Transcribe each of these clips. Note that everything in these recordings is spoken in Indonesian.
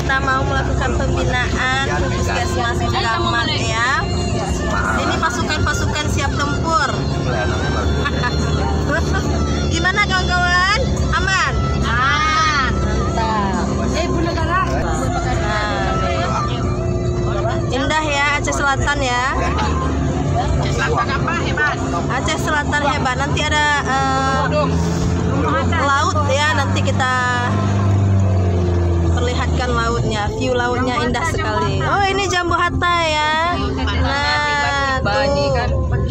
kita mau melakukan pembinaan puskesmas Gamat ya. Ini pasukan-pasukan siap tempur. Gimana kawan-kawan? Aman? Aman. Mantap. Bu Negara. Indah ya Aceh Selatan ya. Aceh Selatan apa hebat? Aceh Selatan hebat. Nanti ada laut ya. Nanti kita perlihatkan lautnya. View lautnya indah sekali. Oh ini Jambu Hatta ya. Nah tuh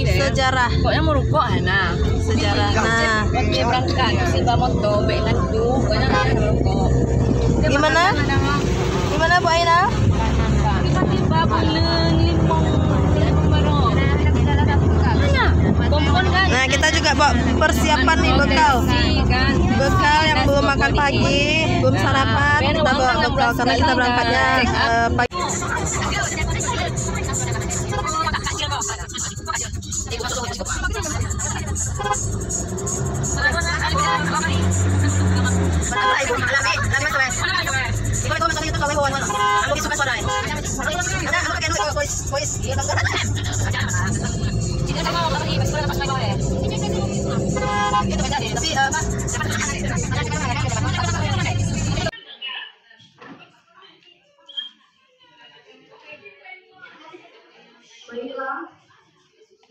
sejarah. Pokoknya mau rukuk nah. Sejarah. Nah Dia berangkat si Bamonto bekan tuh banyak rukuk. gimana? Gimana Bu Aina? Tiba-tiba bulan limong baru. Kompon kan. Nah kita juga bawa persiapan nih bekal. Bekal yang belum makan pagi, belum sarapan, kita bawa bekal karena kita berangkatnya pagi. Baiklah,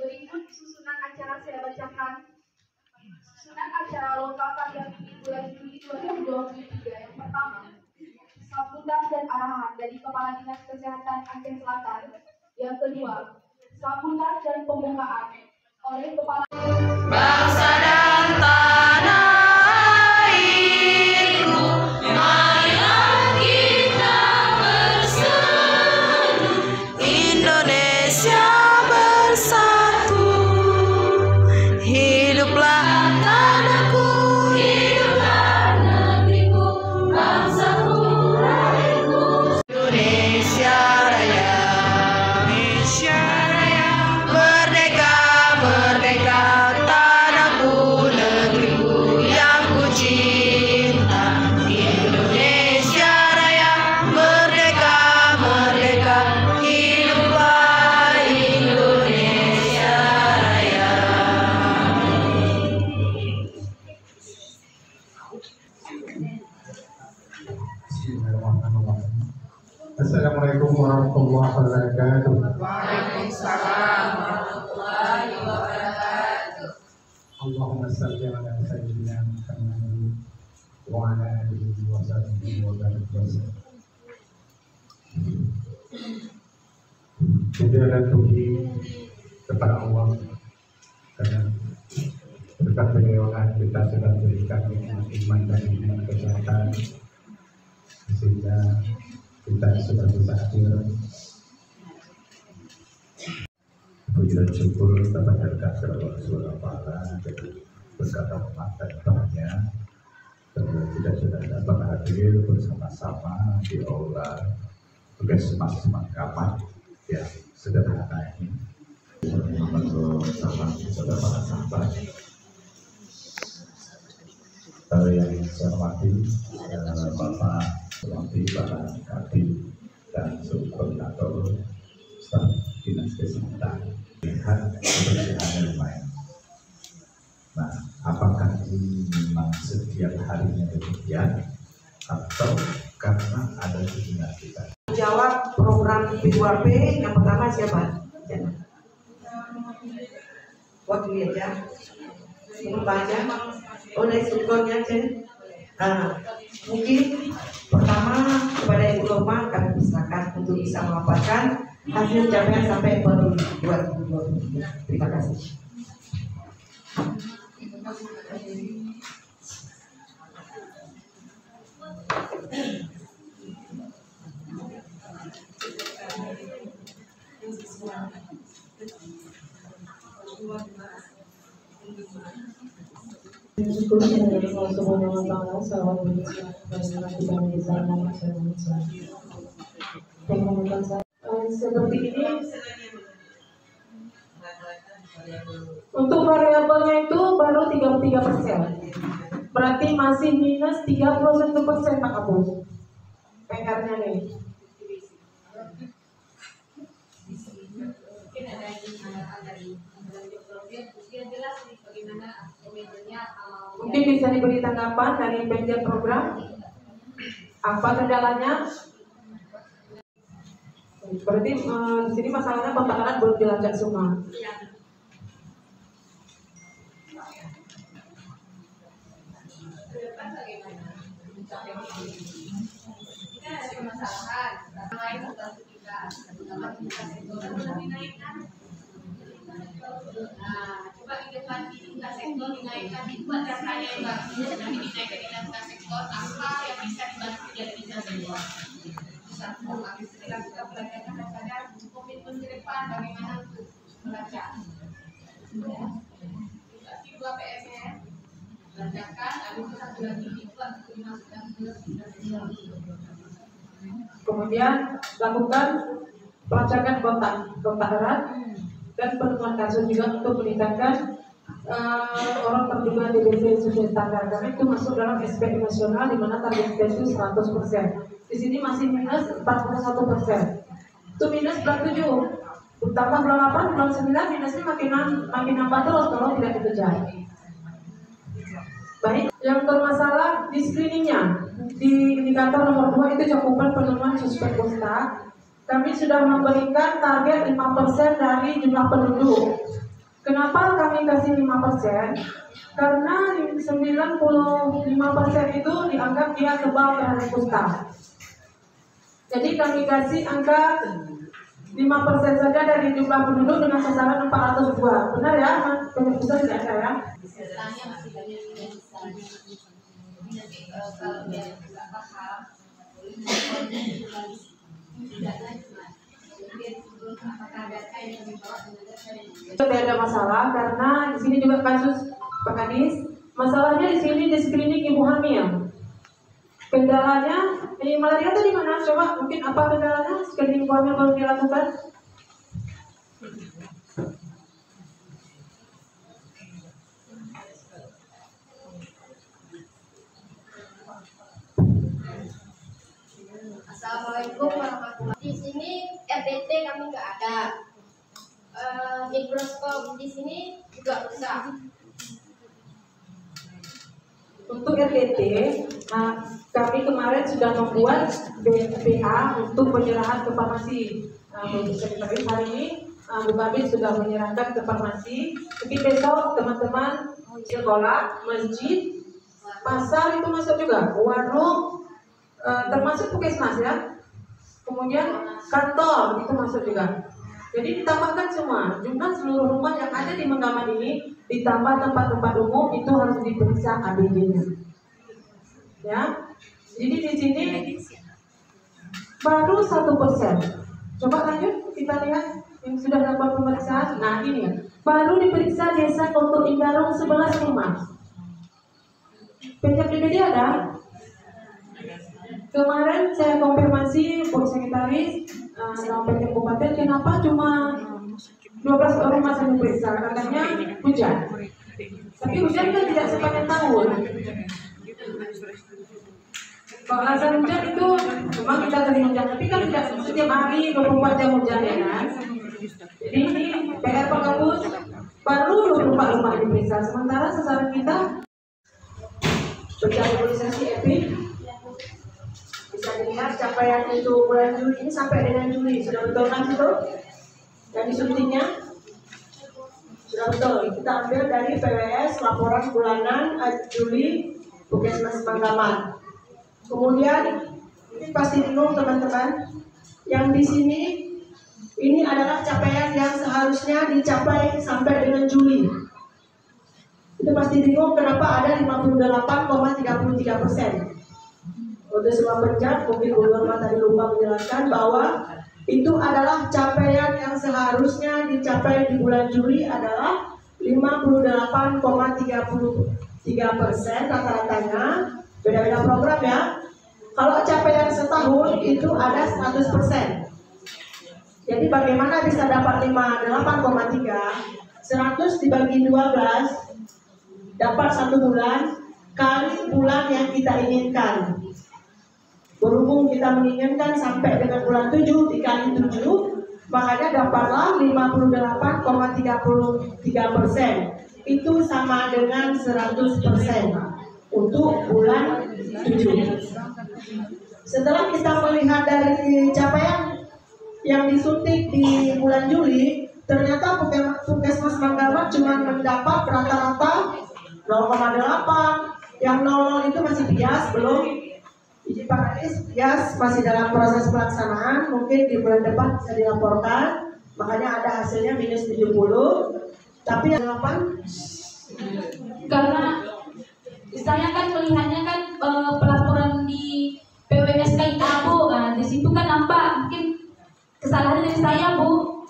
berikut susunan acara saya bacakan. Susunan acara lokal pada bulan Juli 2023 yang pertama, sambutan dan arahan dari Kepala Dinas Kesehatan Aceh Selatan. Yang kedua, sambutan dan pembukaan oleh Kepala Bangsa dan tanah airku, marilah kita bersatu, Indonesia bersatu, hiduplah tanahku, hiduplah negeriku, bangsaku, rakyatku, Indonesia Raya, Indonesia Raya, merdeka, merdeka, tanahku, negeriku yang ku cinta, Indonesia Raya, merdeka, merdeka, hiduplah Indonesia Raya. Assalamualaikum warahmatullahi wabarakatuh. Allahumma salli ala sayyidina Muhammad wa ala alihi wa sahbihi wa barik wasallam. Tidak ada puji kepada Allah karena berkat beliaulah kita sudah berikan nikmat iman dan nikmat kesehatan sehingga kita sudah bisa hadir. Puji dan syukur kepada Allah Subhanahu wa Ta'ala dari berkat rahmat dan karunia kita sudah dapat hadir bersama-sama di aula puskesmas Gamat yang sederhana ini. Bersama saudara sahabat yang saya hormati Bapak Selanti, para kadin dan seluruh koordinator staf dinas kesehatan. Lihat kebersihan lumayan. Nah, apakah ini memang setiap harinya demikian atau karena ada hubungan kita? Jawab program P2P yang pertama siapa? Waktu aja. Ini baca. Oh, dari sulkonnya aja. Mungkin pertama kepada Ibu Loma kami persilakan untuk bisa memaparkan hasil capaian sampai 2023. Terima kasih. seperti ini. Untuk variabelnya itu baru 33%. Berarti masih minus 31% Pak Kapus. PR-nya nih. Mungkin ada yang biar jelas nih bagaimana komitmennya. Mungkin bisa diberi tanggapan dari panitia program. Apa kendalanya? Berarti di sini masalahnya pembakaran belum dilacak semua. Kita ada permasalahan, lain untuk kita, dinaikkan. Nah, coba di depan ini sektor dinaikkan itu ada saya yang baru dinaikkan di dalam sektor apa yang bisa dibantu dari sektor. Satu, kita belajarkan kepada komitmen ke depan bagaimana untuk belajar. Dua PSN belajarkan, habis itu satu lagi dibuat untuk dimasukkan ke. Kemudian lakukan pelacakan kontak erat dan penemuan kasus juga untuk meningkatkan orang terduga DBD sesuai standar, karena itu masuk dalam SPI nasional di mana target itu 100%. Di sini masih minus 41%. Itu minus bulan 7, tambah bulan 8, bulan 9 minusnya makin nambah terus kalau tidak dikejar. Baik, yang bermasalah di screeningnya di indikator nomor 2 itu cakupan penemuan suspek kusta. Kami sudah memberikan target 5% dari jumlah penduduk. Kenapa kami kasih 5%? Karena 95% itu dianggap dia kebal terhadap kusta. Jadi kami kasih angka 5% saja dari jumlah penduduk dengan sasaran 402. Benar ya? Penyebutan tidak ada ya? Istilahnya masih banyak yang bisa. Nanti kalau dia tidak paham, tidak lagi. Tidak ada masalah karena di sini juga kasus Pak Kadis. Masalahnya di sini di screening ibu hamil. Kendalanya, ini malaria tadi mana? Coba mungkin apa kendalanya? Screening ibu hamil baru dilakukan. Assalamualaikum warahmatullahi wabarakatuh. Di sini RDT kami nggak ada. Mikroskop di sini juga rusak. Untuk RDT, kami kemarin sudah membuat BA untuk penyerahan ke farmasi. Sekretaris hari ini Bu Kabin sudah menyerahkan ke farmasi. Tapi besok teman-teman sekolah, masjid, pasar itu masuk juga, warung, termasuk puskesmas ya. Kemudian kantor itu masuk juga. Jadi ditambahkan semua jumlah seluruh rumah yang ada di Mengaman ini, ditambah tempat-tempat umum itu harus diperiksa ABG-nya. Ya, jadi di sini baru 1%. Coba lanjut kita lihat yang sudah dapat pemeriksaan. Nah ini ya, baru diperiksa desa Koto Indarung 11 rumah. Pajak DBD ada. Kemarin saya konfirmasi Bu Sekretaris sama PT Kabupaten, kenapa cuma 12 rumah saya diperiksa? Katanya hujan. Tapi hujan kan tidak sepanjang tahun. Kalau alasan hujan itu memang kita sering hujan, tapi kan tidak setiap hari 24 jam hujan ya kan. Jadi ini PR Pak Kapus, baru 24 rumah diperiksa. Sementara sasaran kita berjalan EPI. Bisa dilihat capaian untuk bulan Juli ini sampai dengan Juli sudah betul kan itu? Dan disuntingnya sudah betul. Kita ambil dari PWS laporan bulanan Juli Puskesmas Mengaman. Kemudian ini pasti bingung teman-teman. Yang di sini ini adalah capaian yang seharusnya dicapai sampai dengan Juli. Itu pasti bingung kenapa ada 58,33%. Untuk semua penjat, mungkin Bu Norma tadi lupa menjelaskan bahwa itu adalah capaian yang seharusnya dicapai di bulan Juli adalah 58,33% rata-ratanya. Beda-beda program ya. Kalau capaian setahun itu ada 100%. Jadi bagaimana bisa dapat 58,3? 100 dibagi 12 dapat 1 bulan kali bulan yang kita inginkan. Berhubung kita menginginkan sampai dengan bulan 7 dikali 7, makanya dapatlah 58,33%. Itu sama dengan 100% untuk bulan 7. Setelah kita melihat dari capaian yang disuntik di bulan Juli, ternyata Puskesmas Manggabat cuma mendapat rata-rata 0,8. Yang 00 itu masih bias, belum izin pakai bias, masih dalam proses pelaksanaan. Mungkin di bulan depan bisa dilaporkan, makanya ada hasilnya minus 70. Tapi yang 8 Karena misalnya kan melihatnya kan pelaporan di PWSK Bu, nah di situ kan nampak mungkin kesalahan dari saya Bu.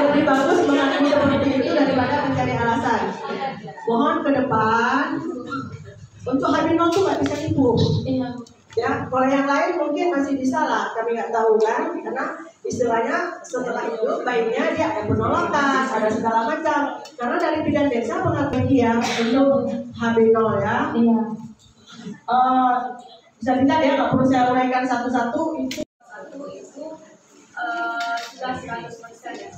Lebih bagus mengakui seperti itu daripada mencari alasan. Mohon ke depan untuk Habinol tuh nggak bisa tipu. Ya, kalau yang lain mungkin masih bisa lah, kami nggak tahu kan, karena istilahnya setelah itu baiknya dia ada penolakan, ada segala macam. Karena dari bidang desa pengakuan dia untuk Habinol ya. Iya. Bisa dilihat ya, nggak perlu saya uraikan satu-satu itu. Sudah 100% ya.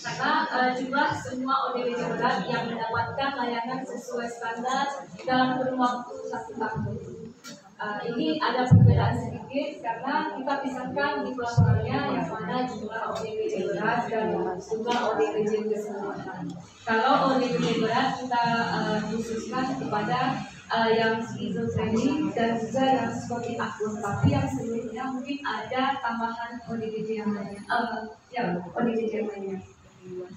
Karena juga semua ODGJ berat yang mendapatkan layanan sesuai standar dalam kurun waktu 1 tahun. Ini ada perbedaan sedikit karena kita pisahkan di pelaporannya yang mana jumlah ODGJ berat dan jumlah ODGJ keseluruhan. Kalau ODGJ berat kita khususkan kepada yang skizofreni dan juga yang psikotik akut, tapi yang seluruhnya mungkin ada tambahan ODGJ yang lainnya. ODGJ yang lainnya.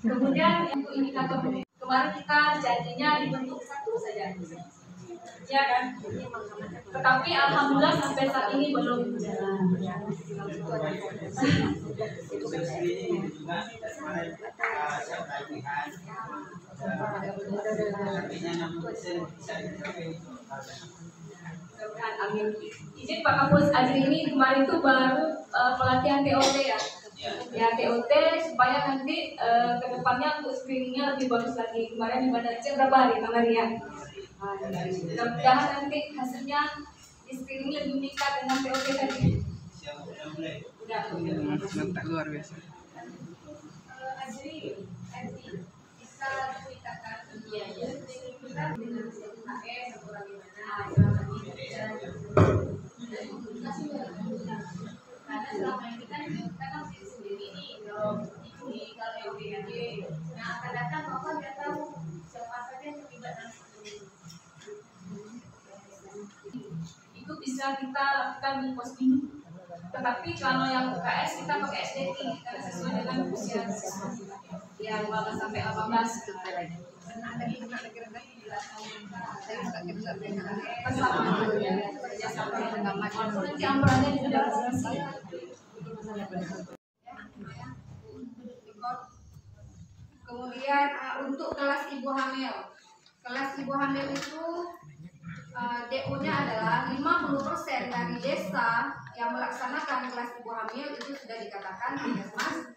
Kemudian untuk indikator kemarin kita janjinya dibentuk 1 saja. Ya kan? Tetapi alhamdulillah sampai saat ini belum jalan. Amin. Izin Pak Kapus Azri ini kemarin tuh baru pelatihan TOT ya. Ya TOT supaya nanti ke depannya untuk screeningnya lebih bagus lagi. Kemarin di Banda Aceh berapa hari Kak Maria? Mudah-mudahan nanti hasilnya di screening lebih meningkat dengan TOT tadi. Udah. Luar biasa. Azri, bisa ceritakan kita dengan AS atau bagaimana? Karena selama ini kan kita kan sendiri nih, kalau LPG, nah akan datang Bapak nggak tahu siapa saja yang terlibat dalam itu bisa kita lakukan di pos ini. Tetapi kalau yang UKS kita pakai SDT karena sesuai dengan usia siswa yang 15 sampai 18. Kemudian untuk kelas ibu hamil. Kelas ibu hamil itu DO-nya adalah 50% dari desa yang melaksanakan kelas ibu hamil itu sudah dikatakan Puskesmas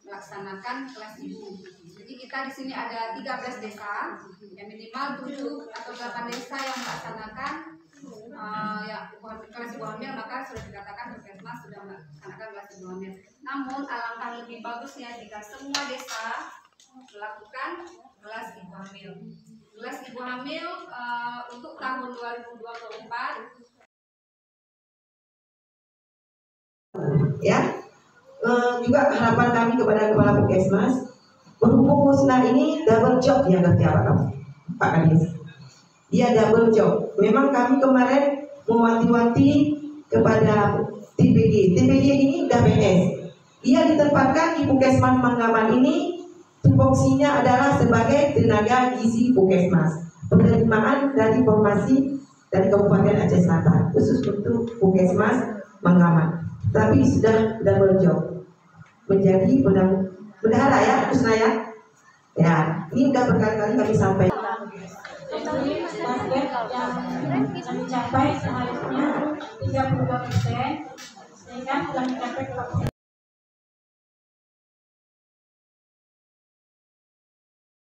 melaksanakan kelas ibu. Jadi kita di sini ada 13 desa, yang minimal 7 atau 8 desa yang melaksanakan kelas ibu hamil, maka sudah dikatakan Puskesmas sudah melaksanakan kelas ibu hamil. Namun alangkah lebih bagusnya jika semua desa melakukan kelas ibu hamil. Kelas ibu hamil untuk tahun 2024 ya. Juga harapan kami kepada Kepala Puskesmas, berhubung Musnah ini double job dia kerja Pak Kadis. Dia double job. Memang kami kemarin mewanti-wanti kepada TPG. TPG ini udah BS. Dia ditempatkan di Puskesmas Manggaman ini, tupoksinya adalah sebagai tenaga gizi Puskesmas. Penerimaan dari formasi dari Kabupaten Aceh Selatan khusus untuk Puskesmas Manggaman. Tapi sudah double job menjadi bendahara ya, Husna ya. Ya, ini udah berkali-kali kami sampaikan. Target yang mencapai seharusnya 32%, sehingga sudah mencapai 40%.